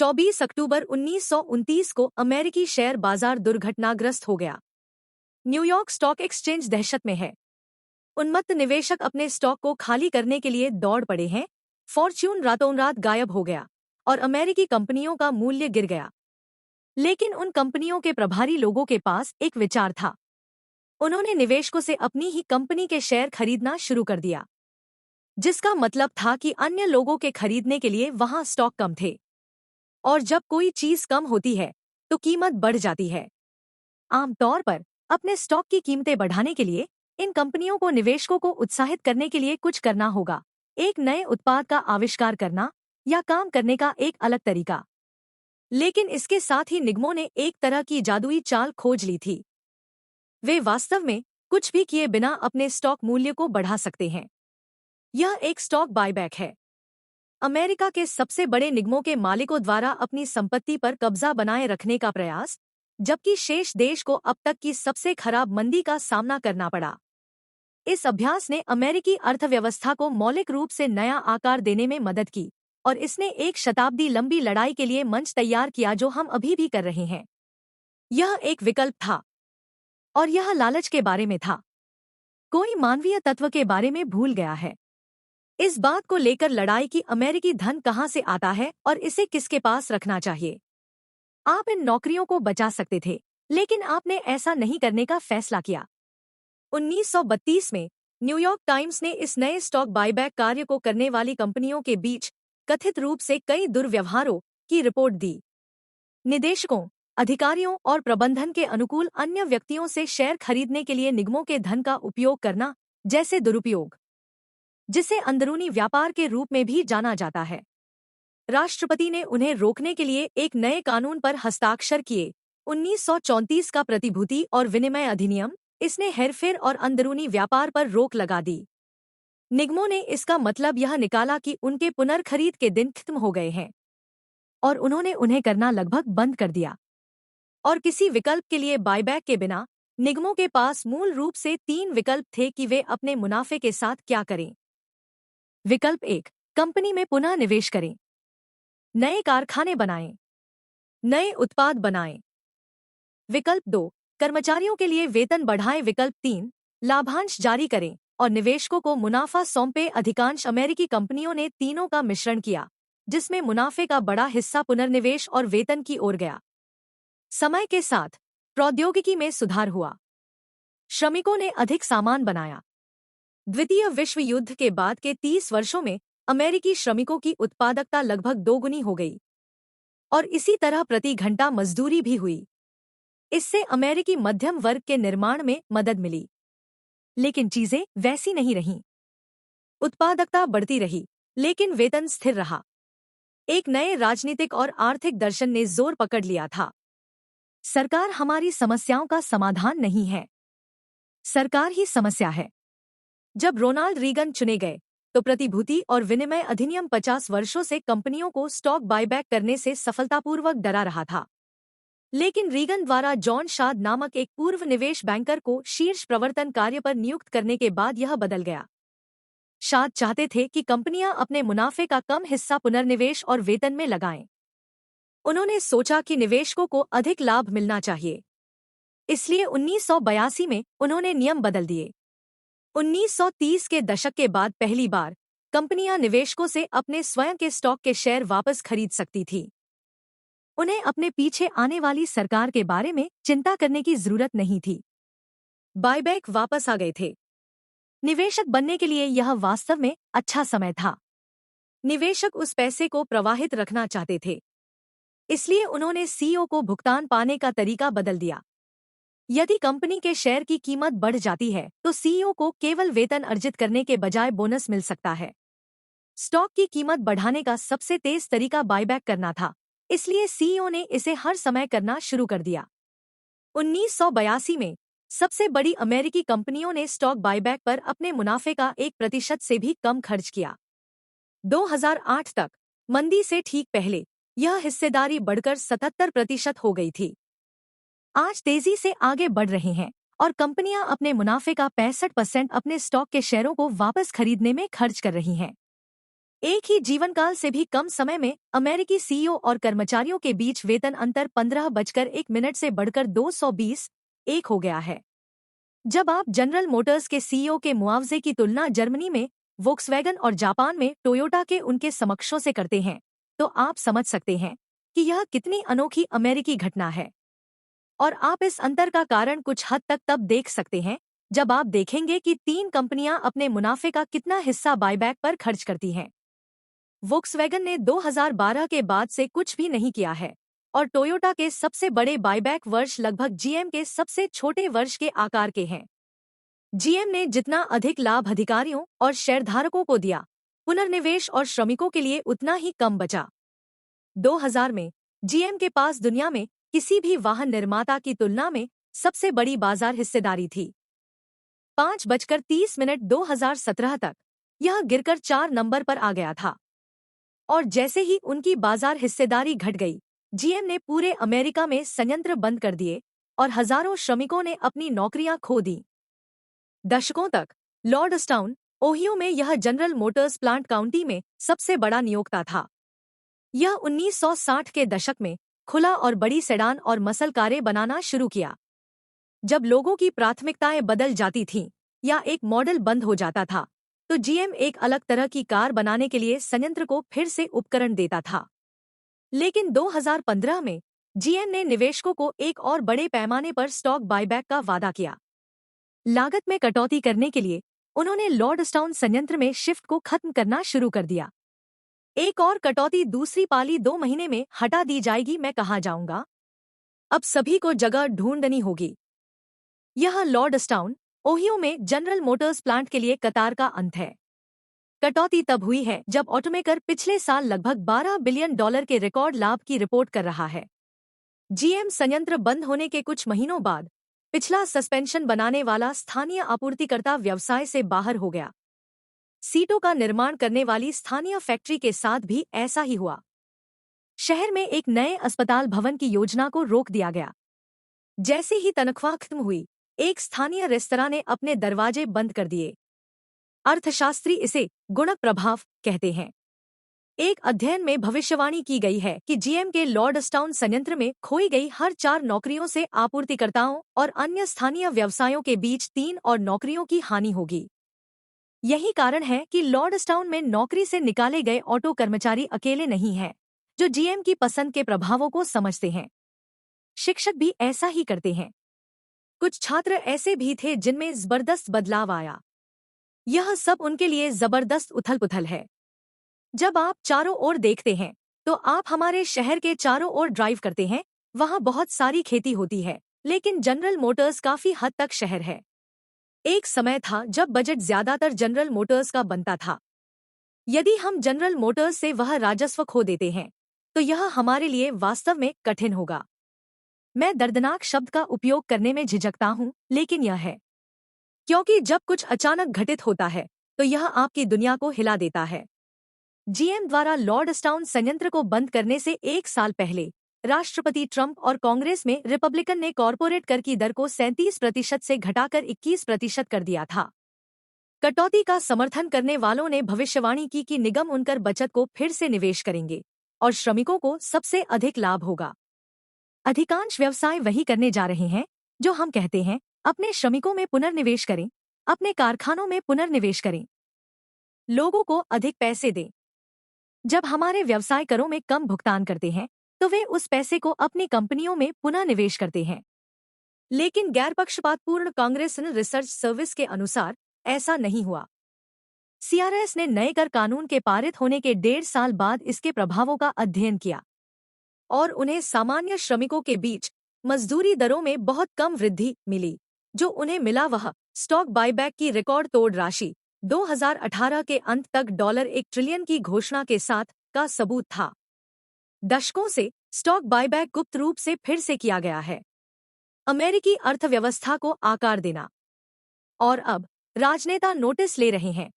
24 अक्टूबर 1929 को अमेरिकी शेयर बाजार दुर्घटनाग्रस्त हो गया। न्यूयॉर्क स्टॉक एक्सचेंज दहशत में है। उन्मत्त निवेशक अपने स्टॉक को खाली करने के लिए दौड़ पड़े हैं। फॉर्च्यून रातों रात गायब हो गया और अमेरिकी कंपनियों का मूल्य गिर गया। लेकिन उन कंपनियों के प्रभारी लोगों के पास एक विचार था। उन्होंने निवेशकों से अपनी ही कंपनी के शेयर खरीदना शुरू कर दिया, जिसका मतलब था कि अन्य लोगों के खरीदने के लिए वहां स्टॉक कम थे। और जब कोई चीज कम होती है तो कीमत बढ़ जाती है। आमतौर पर अपने स्टॉक की कीमतें बढ़ाने के लिए इन कंपनियों को निवेशकों को उत्साहित करने के लिए कुछ करना होगा, एक नए उत्पाद का आविष्कार करना या काम करने का एक अलग तरीका। लेकिन इसके साथ ही निगमों ने एक तरह की जादुई चाल खोज ली थी। वे वास्तव में कुछ भी किए बिना अपने स्टॉक मूल्य को बढ़ा सकते हैं। यह एक स्टॉक बायबैक है। अमेरिका के सबसे बड़े निगमों के मालिकों द्वारा अपनी संपत्ति पर कब्जा बनाए रखने का प्रयास, जबकि शेष देश को अब तक की सबसे खराब मंदी का सामना करना पड़ा। इस अभ्यास ने अमेरिकी अर्थव्यवस्था को मौलिक रूप से नया आकार देने में मदद की और इसने एक शताब्दी लंबी लड़ाई के लिए मंच तैयार किया जो हम अभी भी कर रहे हैं। यह एक विकल्प था और यह लालच के बारे में था। कोई मानवीय तत्व के बारे में भूल गया है। इस बात को लेकर लड़ाई की अमेरिकी धन कहां से आता है और इसे किसके पास रखना चाहिए। आप इन नौकरियों को बचा सकते थे, लेकिन आपने ऐसा नहीं करने का फैसला किया। 1932 में न्यूयॉर्क टाइम्स ने इस नए स्टॉक बायबैक कार्य को करने वाली कंपनियों के बीच कथित रूप से कई दुर्व्यवहारों की रिपोर्ट दी। निदेशकों, अधिकारियों और प्रबंधन के अनुकूल अन्य व्यक्तियों से शेयर खरीदने के लिए निगमों के धन का उपयोग करना जैसे दुरुपयोग, जिसे अंदरूनी व्यापार के रूप में भी जाना जाता है। राष्ट्रपति ने उन्हें रोकने के लिए एक नए कानून पर हस्ताक्षर किए, 1934 का प्रतिभूति और विनिमय अधिनियम। इसने हेरफेर और अंदरूनी व्यापार पर रोक लगा दी। निगमों ने इसका मतलब यह निकाला कि उनके पुनर्खरीद के दिन खत्म हो गए हैं और उन्होंने उन्हें करना लगभग बंद कर दिया। और किसी विकल्प के लिए बायबैक के बिना निगमों के पास मूल रूप से 3 विकल्प थे कि वे अपने मुनाफे के साथ क्या करें। विकल्प 1, कंपनी में पुनः निवेश करें, नए कारखाने बनाएं, नए उत्पाद बनाएं। विकल्प 2, कर्मचारियों के लिए वेतन बढ़ाएं। विकल्प 3, लाभांश जारी करें और निवेशकों को मुनाफा सौंपे। अधिकांश अमेरिकी कंपनियों ने तीनों का मिश्रण किया, जिसमें मुनाफे का बड़ा हिस्सा पुनर्निवेश और वेतन की ओर गया। समय के साथ प्रौद्योगिकी में सुधार हुआ। श्रमिकों ने अधिक सामान बनाया। द्वितीय विश्व युद्ध के बाद के 30 वर्षों में अमेरिकी श्रमिकों की उत्पादकता लगभग दोगुनी हो गई और इसी तरह प्रति घंटा मजदूरी भी हुई। इससे अमेरिकी मध्यम वर्ग के निर्माण में मदद मिली। लेकिन चीजें वैसी नहीं रहीं। उत्पादकता बढ़ती रही, लेकिन वेतन स्थिर रहा। एक नए राजनीतिक और आर्थिक दर्शन ने जोर पकड़ लिया था। सरकार हमारी समस्याओं का समाधान नहीं है, सरकार ही समस्या है। जब रोनाल्ड रीगन चुने गए तो प्रतिभूति और विनिमय अधिनियम 50 वर्षों से कंपनियों को स्टॉक बायबैक करने से सफलतापूर्वक डरा रहा था। लेकिन रीगन द्वारा जॉन शाद नामक एक पूर्व निवेश बैंकर को शीर्ष प्रवर्तन कार्य पर नियुक्त करने के बाद यह बदल गया। शाद चाहते थे कि कंपनियां अपने मुनाफे का कम हिस्सा पुनर्निवेश और वेतन में लगाएं। उन्होंने सोचा कि निवेशकों को अधिक लाभ मिलना चाहिए, इसलिए 1982 में उन्होंने नियम बदल दिए। 1930 के दशक के बाद पहली बार कंपनियां निवेशकों से अपने स्वयं के स्टॉक के शेयर वापस खरीद सकती थी। उन्हें अपने पीछे आने वाली सरकार के बारे में चिंता करने की जरूरत नहीं थी। बायबैक वापस आ गए थे। निवेशक बनने के लिए यह वास्तव में अच्छा समय था। निवेशक उस पैसे को प्रवाहित रखना चाहते थे, इसलिए उन्होंने सीईओ को भुगतान पाने का तरीका बदल दिया। यदि कंपनी के शेयर की कीमत बढ़ जाती है तो सीईओ को केवल वेतन अर्जित करने के बजाय बोनस मिल सकता है। स्टॉक की कीमत बढ़ाने का सबसे तेज तरीका बायबैक करना था, इसलिए सीईओ ने इसे हर समय करना शुरू कर दिया। 1982 में सबसे बड़ी अमेरिकी कंपनियों ने स्टॉक बायबैक पर अपने मुनाफे का 1% से भी कम खर्च किया। 2008 तक, मंदी से ठीक पहले, यह हिस्सेदारी बढ़कर 77% हो गई थी। आज तेजी से आगे बढ़ रहे हैं और कंपनियां अपने मुनाफे का 65% अपने स्टॉक के शेयरों को वापस खरीदने में खर्च कर रही हैं। एक ही जीवनकाल से भी कम समय में अमेरिकी सीईओ और कर्मचारियों के बीच वेतन अंतर 15 बजकर 1 मिनट से बढ़कर 220 एक हो गया है। जब आप जनरल मोटर्स के सीईओ के मुआवजे की तुलना जर्मनी में वोक्सवैगन और जापान में टोयोटा के उनके समकक्षों से करते हैं, तो आप समझ सकते हैं कि यह कितनी अनोखी अमेरिकी घटना है। और आप इस अंतर का कारण कुछ हद तक तब देख सकते हैं जब आप देखेंगे कि तीन कंपनियां अपने मुनाफे का कितना हिस्सा बायबैक पर खर्च करती हैं। वोक्सवैगन ने 2012 के बाद से कुछ भी नहीं किया है और टोयोटा के सबसे बड़े बायबैक वर्ष लगभग जीएम के सबसे छोटे वर्ष के आकार के हैं। जीएम ने जितना अधिक लाभ अधिकारियों और शेयरधारकों को दिया, पुनर्निवेश और श्रमिकों के लिए उतना ही कम बचा। 2000 में जीएम के पास दुनिया में किसी भी वाहन निर्माता की तुलना में सबसे बड़ी बाजार हिस्सेदारी थी। 5:30 2017 तक यह गिरकर 4 नंबर पर आ गया था। और जैसे ही उनकी बाजार हिस्सेदारी घट गई, जीएम ने पूरे अमेरिका में संयंत्र बंद कर दिए और हजारों श्रमिकों ने अपनी नौकरियां खो दी। दशकों तक लॉर्डस्टाउन, ओहियो में यह जनरल मोटर्स प्लांट काउंटी में सबसे बड़ा नियोक्ता था। यह 1960 के दशक में खुला और बड़ी सेडान और मसल कारें बनाना शुरू किया। जब लोगों की प्राथमिकताएं बदल जाती थीं या एक मॉडल बंद हो जाता था, तो जीएम एक अलग तरह की कार बनाने के लिए संयंत्र को फिर से उपकरण देता था। लेकिन 2015 में जीएम ने निवेशकों को एक और बड़े पैमाने पर स्टॉक बायबैक का वादा किया। लागत में कटौती करने के लिए उन्होंने लॉर्डस्टाउन संयंत्र में शिफ्ट को खत्म करना शुरू कर दिया। एक और कटौती दूसरी पाली 2 महीने में हटा दी जाएगी, मैं कहाँ जाऊंगा। अब सभी को जगह ढूंढनी होगी। यह लॉर्डस्टाउन, ओहियो में जनरल मोटर्स प्लांट के लिए कतार का अंत है। कटौती तब हुई है जब ऑटोमेकर पिछले साल लगभग $12 बिलियन के रिकॉर्ड लाभ की रिपोर्ट कर रहा है। जीएम संयंत्र बंद होने के कुछ महीनों बाद पिछला सस्पेंशन बनाने वाला स्थानीय आपूर्तिकर्ता व्यवसाय से बाहर हो गया। सीटों का निर्माण करने वाली स्थानीय फैक्ट्री के साथ भी ऐसा ही हुआ। शहर में एक नए अस्पताल भवन की योजना को रोक दिया गया। जैसे ही तनख्वाह खत्म हुई, एक स्थानीय रेस्तरां ने अपने दरवाजे बंद कर दिए। अर्थशास्त्री इसे गुणक प्रभाव कहते हैं। एक अध्ययन में भविष्यवाणी की गई है कि जीएम के लॉर्डस्टाउन संयंत्र में खोई गई हर 4 नौकरियों से आपूर्तिकर्ताओं और अन्य स्थानीय व्यवसायों के बीच 3 और नौकरियों की हानि होगी। यही कारण है कि लॉर्डस्टाउन में नौकरी से निकाले गए ऑटो कर्मचारी अकेले नहीं हैं, जो जीएम की पसंद के प्रभावों को समझते हैं। शिक्षक भी ऐसा ही करते हैं। कुछ छात्र ऐसे भी थे जिनमें जबरदस्त बदलाव आया। यह सब उनके लिए जबरदस्त उथल-पुथल है। जब आप चारों ओर देखते हैं, तो आप हमारे शहर के चारों ओर ड्राइव करते हैं, वहाँ बहुत सारी खेती होती है, लेकिन जनरल मोटर्स काफी हद तक शहर है। एक समय था जब बजट ज्यादातर जनरल मोटर्स का बनता था। यदि हम जनरल मोटर्स से वह राजस्व खो देते हैं, तो यह हमारे लिए वास्तव में कठिन होगा। मैं दर्दनाक शब्द का उपयोग करने में झिझकता हूँ, लेकिन यह है क्योंकि जब कुछ अचानक घटित होता है, तो यह आपकी दुनिया को हिला देता है। जीएम द्वारा लॉर्डस्टाउन संयंत्र को बंद करने से 1 साल पहले राष्ट्रपति ट्रंप और कांग्रेस में रिपब्लिकन ने कॉर्पोरेट कर की दर को 37% से घटाकर 21% कर दिया था। कटौती का समर्थन करने वालों ने भविष्यवाणी की कि निगम उनकर बचत को फिर से निवेश करेंगे और श्रमिकों को सबसे अधिक लाभ होगा। अधिकांश व्यवसाय वही करने जा रहे हैं जो हम कहते हैं, अपने श्रमिकों में पुनर्निवेश करें, अपने कारखानों में पुनर्निवेश करें, लोगों को अधिक पैसे दें। जब हमारे व्यवसाय करों में कम भुगतान करते हैं, तो वे उस पैसे को अपनी कंपनियों में पुनः निवेश करते हैं। लेकिन गैरपक्षपातपूर्ण कांग्रेस रिसर्च सर्विस के अनुसार ऐसा नहीं हुआ। सीआरएस ने नए कर कानून के पारित होने के 1.5 साल बाद इसके प्रभावों का अध्ययन किया और उन्हें सामान्य श्रमिकों के बीच मजदूरी दरों में बहुत कम वृद्धि मिली। जो उन्हें मिला वह स्टॉक बायबैक की रिकॉर्ड तोड़ राशि 2018 के अंत तक $1 ट्रिलियन की घोषणा के साथ का सबूत था। दशकों से स्टॉक बायबैक गुप्त रूप से फिर से किया गया है, अमेरिकी अर्थव्यवस्था को आकार देना। और अब राजनेता नोटिस ले रहे हैं।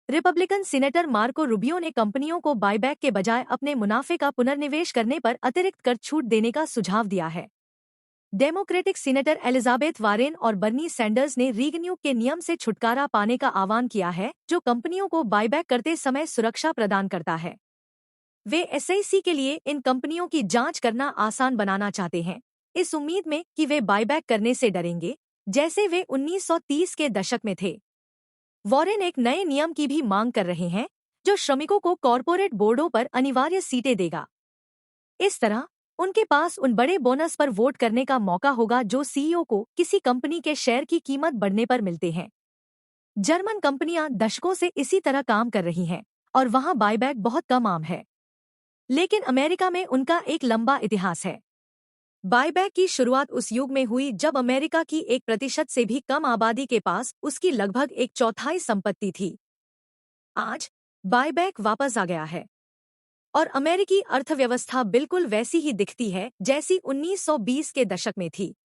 रिपब्लिकन सीनेटर मार्को रूबियो ने कंपनियों को बायबैक के बजाय अपने मुनाफे का पुनर्निवेश करने पर अतिरिक्त कर छूट देने का सुझाव दिया है। डेमोक्रेटिक सीनेटर एलिजाबेथ वारेन और बर्नी सैंडर्स ने रीगन्यू के नियम से छुटकारा पाने का आह्वान किया है, जो कंपनियों को बायबैक करते समय सुरक्षा प्रदान करता है। वे एसईसी के लिए इन कंपनियों की जांच करना आसान बनाना चाहते हैं, इस उम्मीद में कि वे बायबैक करने से डरेंगे, जैसे वे 1930 के दशक में थे। वॉरेन एक नए नियम की भी मांग कर रहे हैं, जो श्रमिकों को कॉरपोरेट बोर्डों पर अनिवार्य सीटें देगा। इस तरह उनके पास उन बड़े बोनस पर वोट करने का मौका होगा जो सीईओ को किसी कंपनी के शेयर की कीमत बढ़ने पर मिलते हैं। जर्मन कंपनियां दशकों से इसी तरह काम कर रही हैं और वहां बायबैक बहुत कम आम है। लेकिन अमेरिका में उनका एक लंबा इतिहास है। बायबैक की शुरुआत उस युग में हुई जब अमेरिका की 1% से भी कम आबादी के पास उसकी लगभग एक चौथाई संपत्ति थी। आज बायबैक वापस आ गया है और अमेरिकी अर्थव्यवस्था बिल्कुल वैसी ही दिखती है जैसी 1920 के दशक में थी।